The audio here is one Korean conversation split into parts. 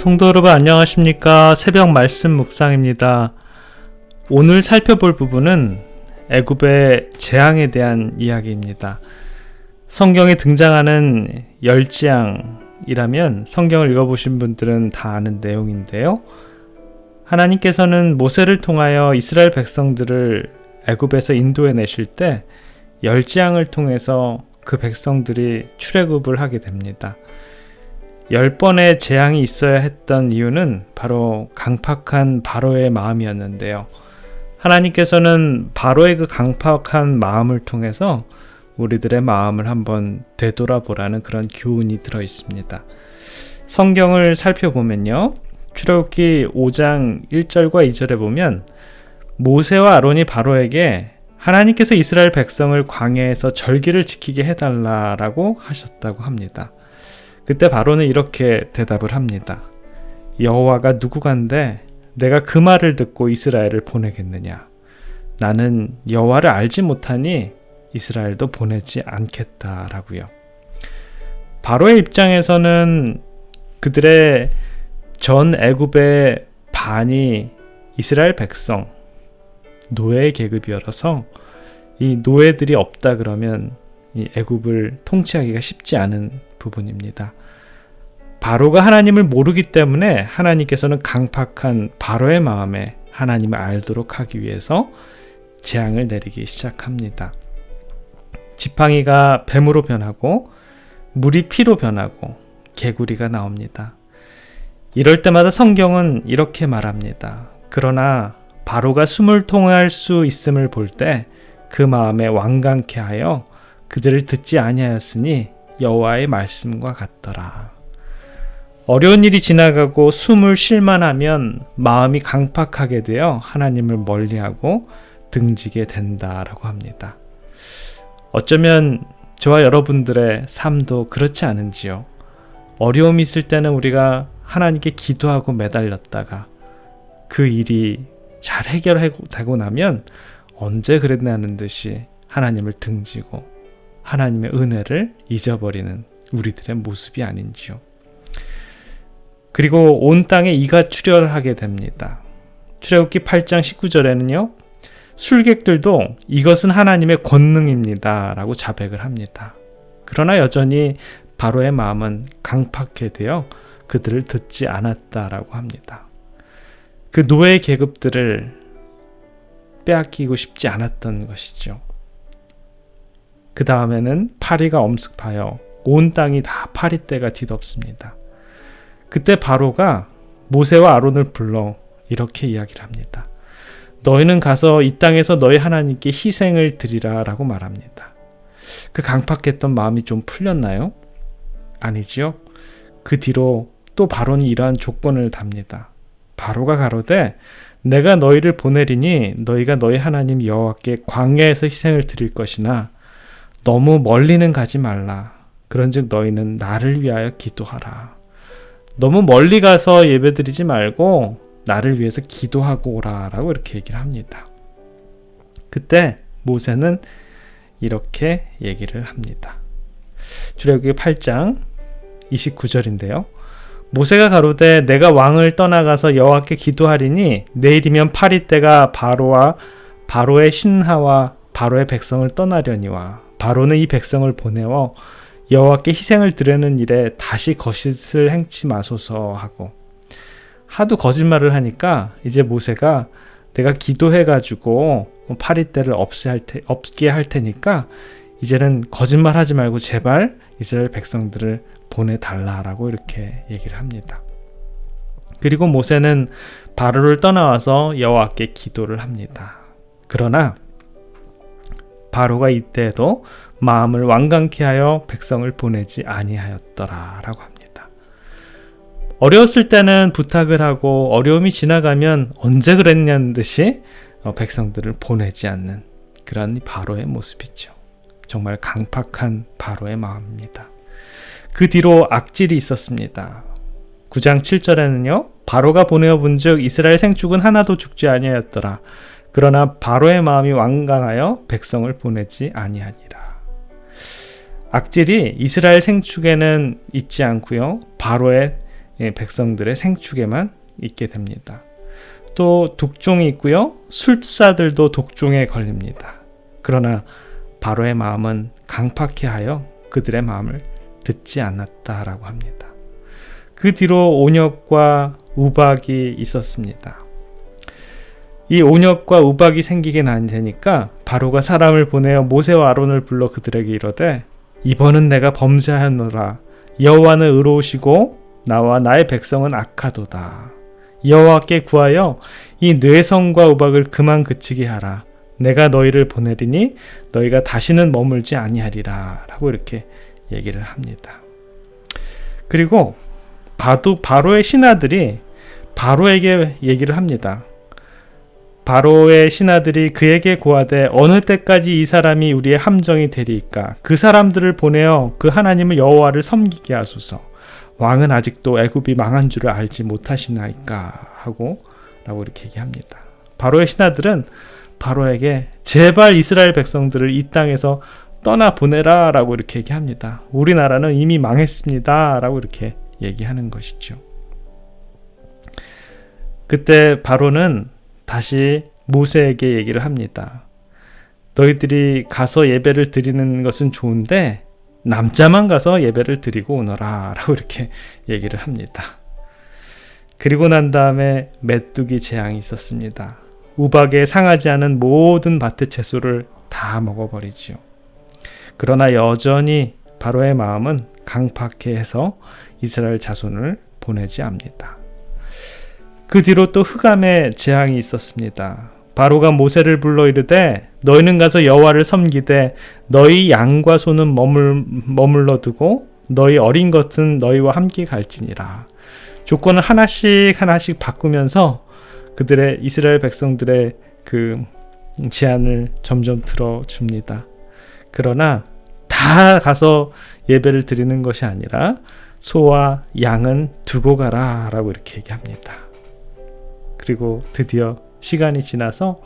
성도 여러분 안녕하십니까? 새벽 말씀 묵상입니다. 오늘 살펴볼 부분은 애굽의 재앙에 대한 이야기입니다. 성경에 등장하는 열재앙이라면 성경을 읽어보신 분들은 다 아는 내용인데요. 하나님께서는 모세를 통하여 이스라엘 백성들을 애굽에서 인도해 내실 때 열재앙을 통해서 그 백성들이 출애굽을 하게 됩니다. 10번의 재앙이 있어야 했던 이유는 바로 강팍한 바로의 마음이었는데요. 하나님께서는 바로의 그 강팍한 마음을 통해서 우리들의 마음을 한번 되돌아보라는 그런 교훈이 들어 있습니다. 성경을 살펴보면요. 출애굽기 5장 1절과 2절에 보면 모세와 아론이 바로에게 하나님께서 이스라엘 백성을 광야에서 절기를 지키게 해달라고 하셨다고 합니다. 그때 바로는 이렇게 대답을 합니다. 여호와가 누구간데 내가 그 말을 듣고 이스라엘을 보내겠느냐. 나는 여호와를 알지 못하니 이스라엘도 보내지 않겠다라고요. 바로의 입장에서는 그들의 전 애굽의 반이 이스라엘 백성, 노예의 계급이어서 이 노예들이 없다 그러면 이 애굽을 통치하기가 쉽지 않은 부분입니다. 바로가 하나님을 모르기 때문에 하나님께서는 강팍한 바로의 마음에 하나님을 알도록 하기 위해서 재앙을 내리기 시작합니다. 지팡이가 뱀으로 변하고 물이 피로 변하고 개구리가 나옵니다. 이럴 때마다 성경은 이렇게 말합니다. 그러나 바로가 숨을 통할 수 있음을 볼 때 그 마음에 완강케 하여 그들을 듣지 아니하였으니 여호와의 말씀과 같더라. 어려운 일이 지나가고 숨을 쉴만 하면 마음이 강팍하게 되어 하나님을 멀리하고 등지게 된다라고 합니다. 어쩌면 저와 여러분들의 삶도 그렇지 않은지요. 어려움이 있을 때는 우리가 하나님께 기도하고 매달렸다가 그 일이 잘 해결되고 나면 언제 그랬냐는 듯이 하나님을 등지고 하나님의 은혜를 잊어버리는 우리들의 모습이 아닌지요. 그리고 온 땅에 이가 출혈하게 됩니다. 출애굽기 8장 19절에는요. 술객들도 이것은 하나님의 권능입니다 라고 자백을 합니다. 그러나 여전히 바로의 마음은 강팍해 되어 그들을 듣지 않았다라고 합니다. 그 노예 계급들을 빼앗기고 싶지 않았던 것이죠. 그 다음에는 파리가 엄습하여 온 땅이 다 파리떼가 뒤덮습니다. 그때 바로가 모세와 아론을 불러 이렇게 이야기를 합니다. 너희는 가서 이 땅에서 너희 하나님께 희생을 드리라 라고 말합니다. 그 강팍했던 마음이 좀 풀렸나요? 아니지요. 그 뒤로 또 바로는 이러한 조건을 답니다. 바로가 가로되 내가 너희를 보내리니 너희가 너희 하나님 여호와께 광야에서 희생을 드릴 것이나 너무 멀리는 가지 말라. 그런즉 너희는 나를 위하여 기도하라. 너무 멀리 가서 예배드리지 말고 나를 위해서 기도하고 오라 라고 이렇게 얘기를 합니다. 그때 모세는 이렇게 얘기를 합니다. 출애굽기 8장 29절인데요. 모세가 가로되 내가 왕을 떠나가서 여호와께 기도하리니 내일이면 파리떼가 바로와 바로의 신하와 바로의 백성을 떠나려니와 바로는 이 백성을 보내어 여호와께 희생을 드리는 일에 다시 거짓을 행치 마소서 하고 하도 거짓말을 하니까 이제 모세가 내가 기도해가지고 파리떼를 없게 할 테니까 이제는 거짓말하지 말고 제발 이스라엘 백성들을 보내달라라고 이렇게 얘기를 합니다. 그리고 모세는 바로를 떠나와서 여호와께 기도를 합니다. 그러나 바로가 이때에도 마음을 완강케 하여 백성을 보내지 아니하였더라라고 합니다. 어려웠을 때는 부탁을 하고 어려움이 지나가면 언제 그랬냐는 듯이 백성들을 보내지 않는 그런 바로의 모습이죠. 정말 강팍한 바로의 마음입니다. 그 뒤로 악질이 있었습니다. 9장 7절에는요. 바로가 보내어 본즉 이스라엘 생축은 하나도 죽지 아니하였더라. 그러나 바로의 마음이 완강하여 백성을 보내지 아니하니라. 악질이 이스라엘 생축에는 있지 않고요. 바로의 백성들의 생축에만 있게 됩니다. 또 독종이 있고요. 술사들도 독종에 걸립니다. 그러나 바로의 마음은 강팍해 하여 그들의 마음을 듣지 않았다라고 합니다. 그 뒤로 온역과 우박이 있었습니다. 이 온역과 우박이 생기게 되니까 바로가 사람을 보내어 모세와 아론을 불러 그들에게 이르되 이번은 내가 범죄하였노라. 여호와는 의로우시고 나와 나의 백성은 악하도다. 여호와께 구하여 이 뇌성과 우박을 그만 그치게 하라. 내가 너희를 보내리니 너희가 다시는 머물지 아니하리라 라고 이렇게 얘기를 합니다. 그리고 바로의 신하들이 바로에게 얘기를 합니다. 바로의 신하들이 그에게 고하되 어느 때까지 이 사람이 우리의 함정이 되리이까? 그 사람들을 보내어 그 하나님을 여호와를 섬기게 하소서. 왕은 아직도 애굽이 망한 줄을 알지 못하시나이까? 하고 라고 이렇게 얘기합니다. 바로의 신하들은 바로에게 제발 이스라엘 백성들을 이 땅에서 떠나 보내라 라고 이렇게 얘기합니다. 우리나라는 이미 망했습니다 라고 이렇게 얘기하는 것이죠. 그때 바로는 다시 모세에게 얘기를 합니다. 너희들이 가서 예배를 드리는 것은 좋은데 남자만 가서 예배를 드리고 오너라 라고 이렇게 얘기를 합니다. 그리고 난 다음에 메뚜기 재앙이 있었습니다. 우박에 상하지 않은 모든 밭의 채소를 다 먹어버리지요. 그러나 여전히 바로의 마음은 강팍해 해서 이스라엘 자손을 보내지 않습니다. 그 뒤로 또 흑암의 재앙이 있었습니다. 바로가 모세를 불러 이르되 너희는 가서 여호와를 섬기되 너희 양과 소는 머물러 두고 너희 어린 것은 너희와 함께 갈지니라. 조건을 하나씩 바꾸면서 그들의 이스라엘 백성들의 그 제안을 점점 들어줍니다. 그러나 다 가서 예배를 드리는 것이 아니라 소와 양은 두고 가라 라고 이렇게 얘기합니다. 그리고 드디어 시간이 지나서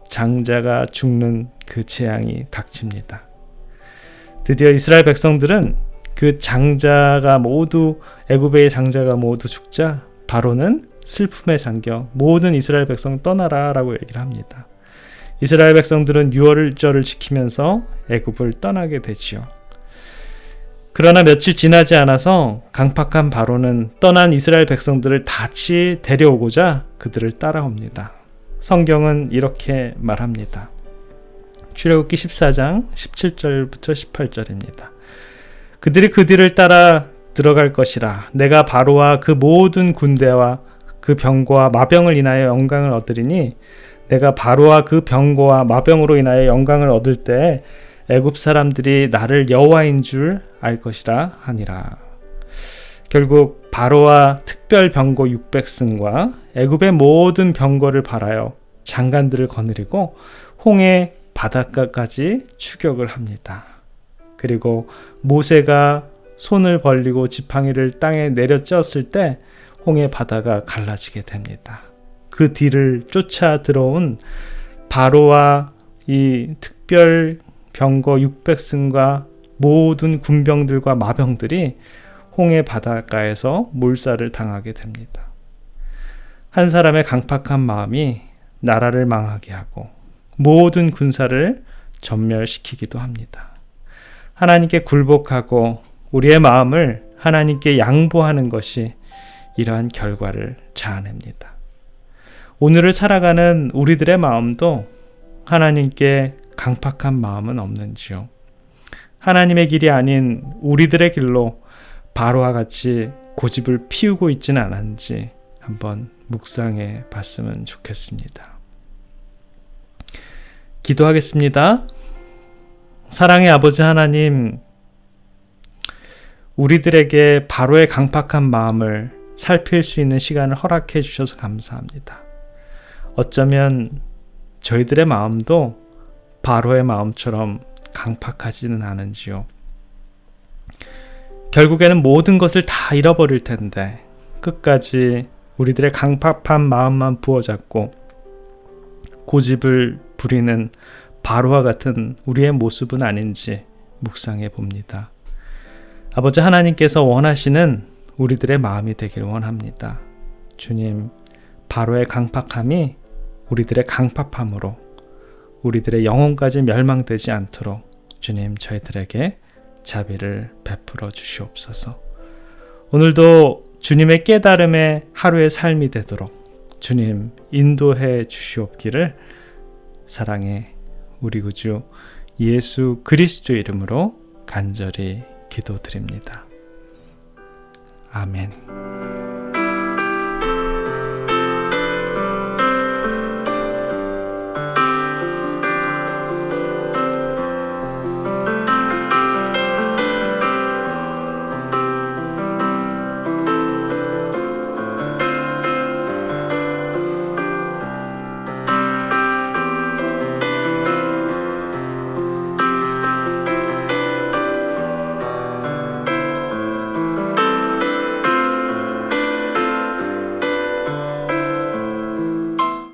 장자가 죽는 그 재앙이 닥칩니다. 드디어 이스라엘 백성들은 그 장자가 모두 애굽의 장자가 모두 죽자 바로는 슬픔에 잠겨 모든 이스라엘 백성 떠나라 라고 얘기를 합니다. 이스라엘 백성들은 유월절을 지키면서 애굽을 떠나게 되지요. 그러나 며칠 지나지 않아서 강팍한 바로는 떠난 이스라엘 백성들을 다시 데려오고자 그들을 따라옵니다. 성경은 이렇게 말합니다. 출애굽기 14장 17절부터 18절입니다. 그들이 그 뒤를 따라 들어갈 것이라. 내가 바로와 그 모든 군대와 그 병거와 마병을 인하여 영광을 얻으리니 내가 바로와 그 병거와 마병으로 인하여 영광을 얻을 때에 애굽 사람들이 나를 여호와인 줄 알 것이라 하니라. 결국 바로와 특별 병거 600승과 애굽의 모든 병거를 발하여 장관들을 거느리고 홍해 바닷가까지 추격을 합니다. 그리고 모세가 손을 벌리고 지팡이를 땅에 내려찧었을 때 홍해 바다가 갈라지게 됩니다. 그 뒤를 쫓아 들어온 바로와 이 특별 병거 600승과 모든 군병들과 마병들이 홍해 바닷가에서 몰살을 당하게 됩니다. 한 사람의 강팍한 마음이 나라를 망하게 하고 모든 군사를 전멸시키기도 합니다. 하나님께 굴복하고 우리의 마음을 하나님께 양보하는 것이 이러한 결과를 자아냅니다. 오늘을 살아가는 우리들의 마음도 하나님께 강팍한 마음은 없는지요? 하나님의 길이 아닌 우리들의 길로 바로와 같이 고집을 피우고 있지는 않은지 한번 묵상해 봤으면 좋겠습니다. 기도하겠습니다. 사랑의 아버지 하나님, 우리들에게 바로의 강팍한 마음을 살필 수 있는 시간을 허락해 주셔서 감사합니다. 어쩌면 저희들의 마음도 바로의 마음처럼 강팍하지는 않은지요. 결국에는 모든 것을 다 잃어버릴 텐데 끝까지 우리들의 강팍한 마음만 부어잡고 고집을 부리는 바로와 같은 우리의 모습은 아닌지 묵상해 봅니다. 아버지 하나님께서 원하시는 우리들의 마음이 되길 원합니다. 주님, 바로의 강팍함이 우리들의 강팍함으로 우리들의 영혼까지 멸망되지 않도록 주님 저희들에게 자비를 베풀어 주시옵소서. 오늘도 주님의 깨달음의 하루의 삶이 되도록 주님 인도해 주시옵기를 사랑해 우리 구주 예수 그리스도 이름으로 간절히 기도드립니다. 아멘.